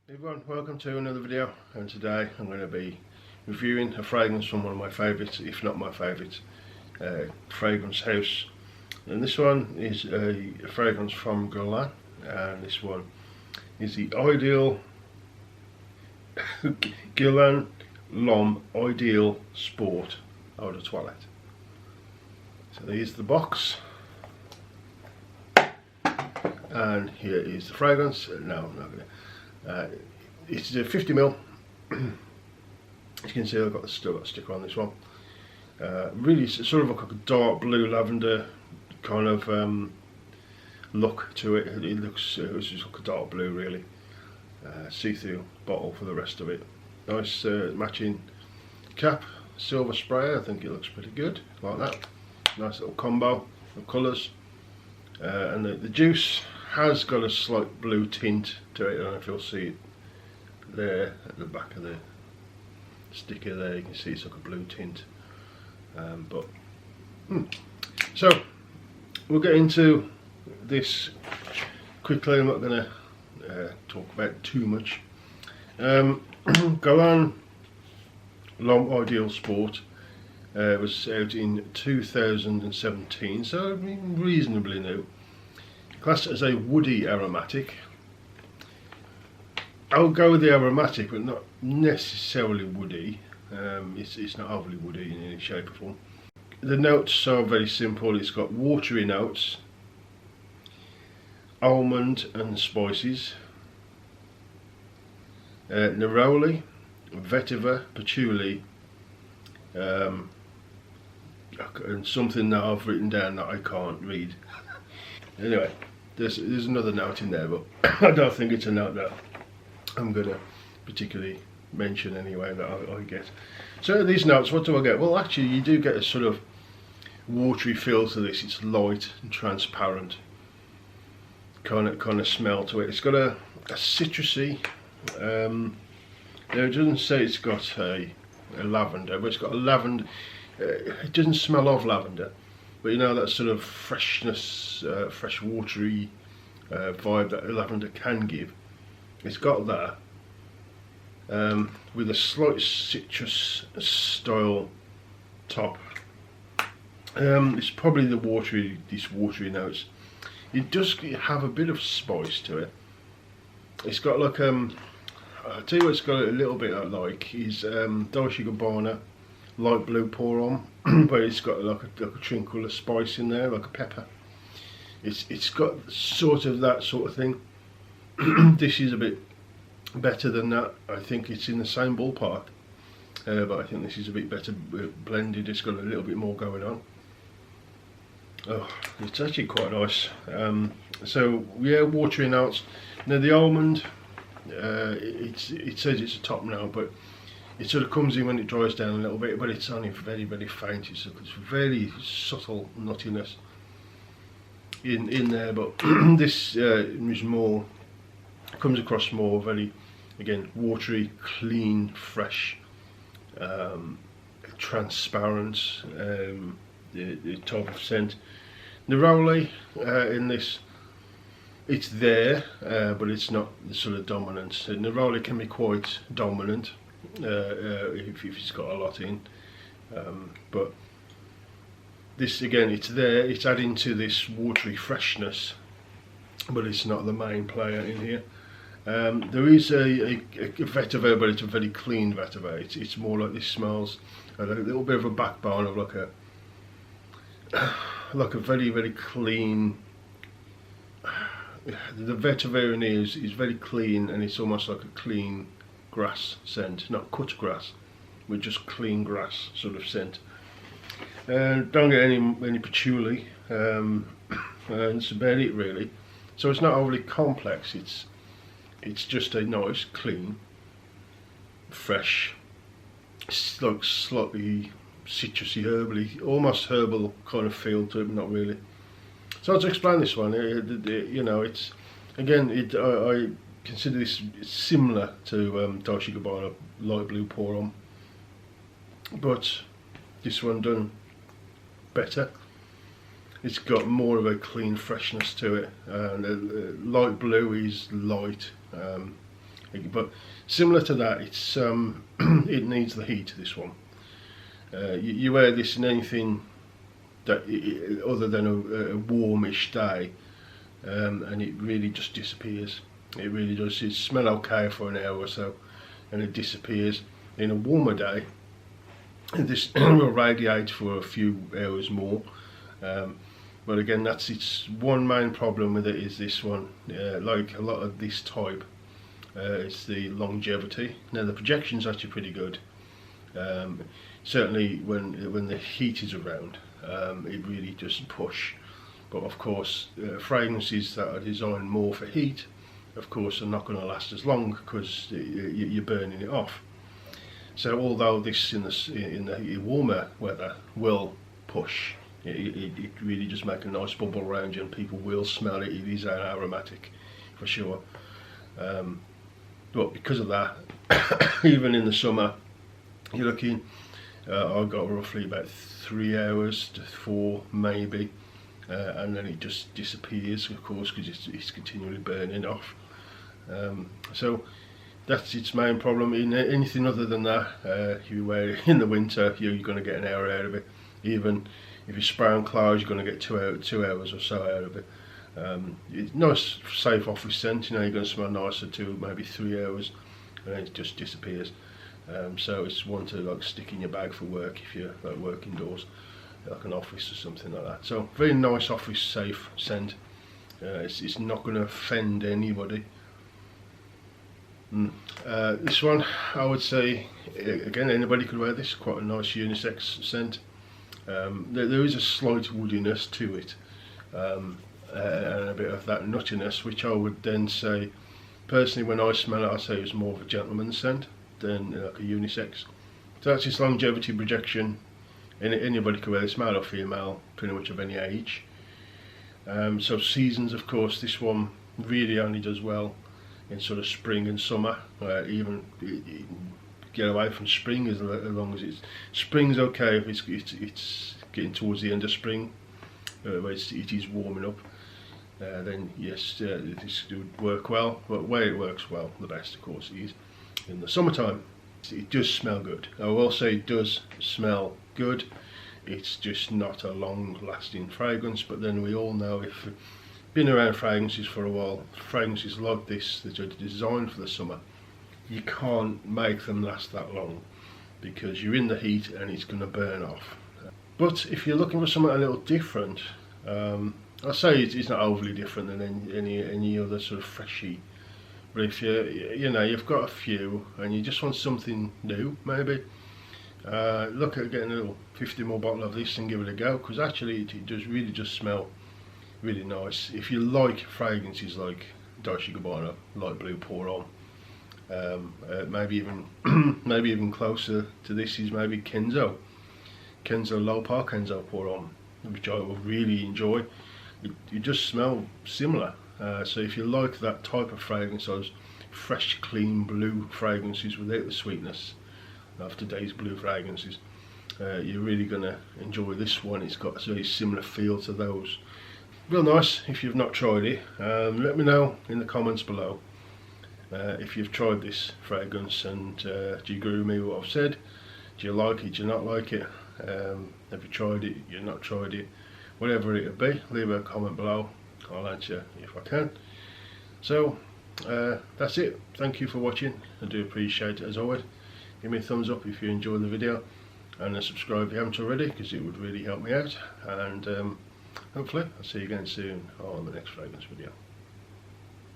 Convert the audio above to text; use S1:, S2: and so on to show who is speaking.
S1: Everyone, welcome to another video, and today I'm going to be reviewing a fragrance from one of my favourites, if not my favourite, fragrance house. And this one is a fragrance from Guerlain, and this one is the Ideal Guerlain L'Homme Ideal Sport Eau de Toilette. So there's the box, and here is the fragrance. No, I'm not going to. It's a 50ml. As you can see, I've got still got a sticker on this one. Really, sort of like a dark blue lavender kind of look to it. It looks it's just like a dark blue, really. See-through bottle for the rest of it. Nice matching cap, silver spray. I think it looks pretty good, like that. Nice little combo of colours. And the juice has got a slight blue tint to it. I don't know if you'll see it there at the back of the sticker there. You can see it's like a blue tint. So we'll get into this quickly. I'm not going to talk about it too much. Guerlain L'Homme Ideal Sport was out in 2017, so reasonably new. Classed as a woody aromatic. I'll go with the aromatic, but not necessarily woody. It's not overly woody in any shape or form. The notes are very simple. It's got watery notes, almond and spices, neroli, vetiver, patchouli, and something that I've written down that I can't read. Anyway, there's another note in there, but I don't think it's a note that I'm going to particularly mention anyway that I get. So these notes, what do I get? Well, actually you do get a sort of watery feel to this. It's light and transparent kind of smell to it. It's got a citrusy, it doesn't say it's got a lavender, but it's got a lavender. It doesn't smell of lavender, but you know that sort of freshness, fresh watery vibe that lavender can give. It's got that, with a slight citrus style top. It's probably these watery notes. It does have a bit of spice to it. It's got like I'll tell you what it's got a little bit like is Dolce & Gabbana light blue pour on, but it's got like a trinkle of spice in there, like a pepper. It's got sort of that sort of thing. This is a bit better than that. I think it's in the same ballpark, but I think this is a bit better blended. It's got a little bit more going on. Oh, it's actually quite nice. So yeah, watery notes. Now the almond, it says it's a top note, but it sort of comes in when it dries down a little bit, but it's only very, very faint. It's very subtle nuttiness in there, but this is more, comes across more very, again, watery, clean, fresh, transparent, the type of scent. Neroli in this, it's there, but it's not the sort of dominant. So neroli can be quite dominant if it's got a lot in, but this again, it's there, it's adding to this watery freshness, but it's not the main player in here. There is a vetiver, but it's a very clean vetiver. It's more like this smells a little bit of a backbone of like a very, very clean. The vetiver in here is very clean, and it's almost like a clean grass scent, not cut grass, but just clean grass sort of scent. Don't get any patchouli, and that's about it really. So it's not overly complex. It's just a nice, clean, fresh, like slightly citrusy, herbally, almost herbal kind of feel to it, but not really. So to explain this one, you know, it's again, I consider this similar to Dolce & Gabbana light blue pour on, but this one done better. It's got more of a clean freshness to it, and light blue is light, But similar to that, it's it needs the heat. This one, you wear this in anything that other than a warmish day, and it really just disappears. It really does. It smell okay for an hour or so, and it disappears. In a warmer day, this will radiate for a few hours more. But again, that's its one main problem with it, is this one. Like a lot of this type, it's the longevity. Now the projection's actually pretty good. Certainly when the heat is around, it really does push. But of course, fragrances that are designed more for heat, of course, are not going to last as long because you're burning it off. So although this in the warmer weather will push, it really just makes a nice bubble around you, and people will smell it. It is aromatic for sure. But because of that, even in the summer, you're looking, I've got roughly about 3 hours to 4 maybe, and then it just disappears, of course, because it's continually burning off. So that's its main problem. In anything other than that, if you wear it in the winter, you're going to get an hour out of it. Even if you spray on clothes, you're going to get 2 hours or so out of it. It's nice, safe office scent. You know, you're going to smell nicer 2, maybe 3 hours, and then it just disappears. So it's one to like stick in your bag for work if you're like working indoors, like an office or something like that. So very nice office safe scent. It's not going to offend anybody. This one, I would say, again, anybody could wear this. Quite a nice unisex scent. There is a slight woodiness to it, and a bit of that nuttiness, which I would then say, personally, when I smell it, I say it's more of a gentleman's scent than like a unisex. So that's its longevity projection. Anybody could wear this, male or female, pretty much of any age. So seasons, of course, this one really only does well in sort of spring and summer. Even get away from spring as long as it's spring's okay if it's getting towards the end of spring, where it is warming up. Then yes, this would work well. But where it works well, the best, of course, is in the summertime. It does smell good. I will say it does smell good. It's just not a long-lasting fragrance. But then we all know, if you've been around fragrances for a while, fragrances like this that are designed for the summer, you can't make them last that long because you're in the heat and it's going to burn off. But if you're looking for something a little different, I'll say it's not overly different than any other sort of freshy. But if you've got a few and you just want something new, maybe look at getting a little 50ml bottle of this and give it a go, because actually it does really just smell really nice. If you like fragrances like Dolce & Gabbana, Light Blue Pour On, maybe even closer to this is maybe Kenzo Low Par Kenzo Pour On, which I will really enjoy. It just smell similar. So if you like that type of fragrance, those fresh, clean blue fragrances without the sweetness of today's blue fragrances, you're really going to enjoy this one. It's got a very similar feel to those. Real nice. If you've not tried it, let me know in the comments below if you've tried this fragrance, and do you agree with me what I've said? Do you like it? Do you not like it? Have you tried it? You've not tried it? Whatever it would be, leave a comment below. I'll answer if I can. So that's it. Thank you for watching. I do appreciate it as always. Give me a thumbs up if you enjoyed the video, and subscribe if you haven't already, because it would really help me out. And hopefully I'll see you again soon on the next fragrance video.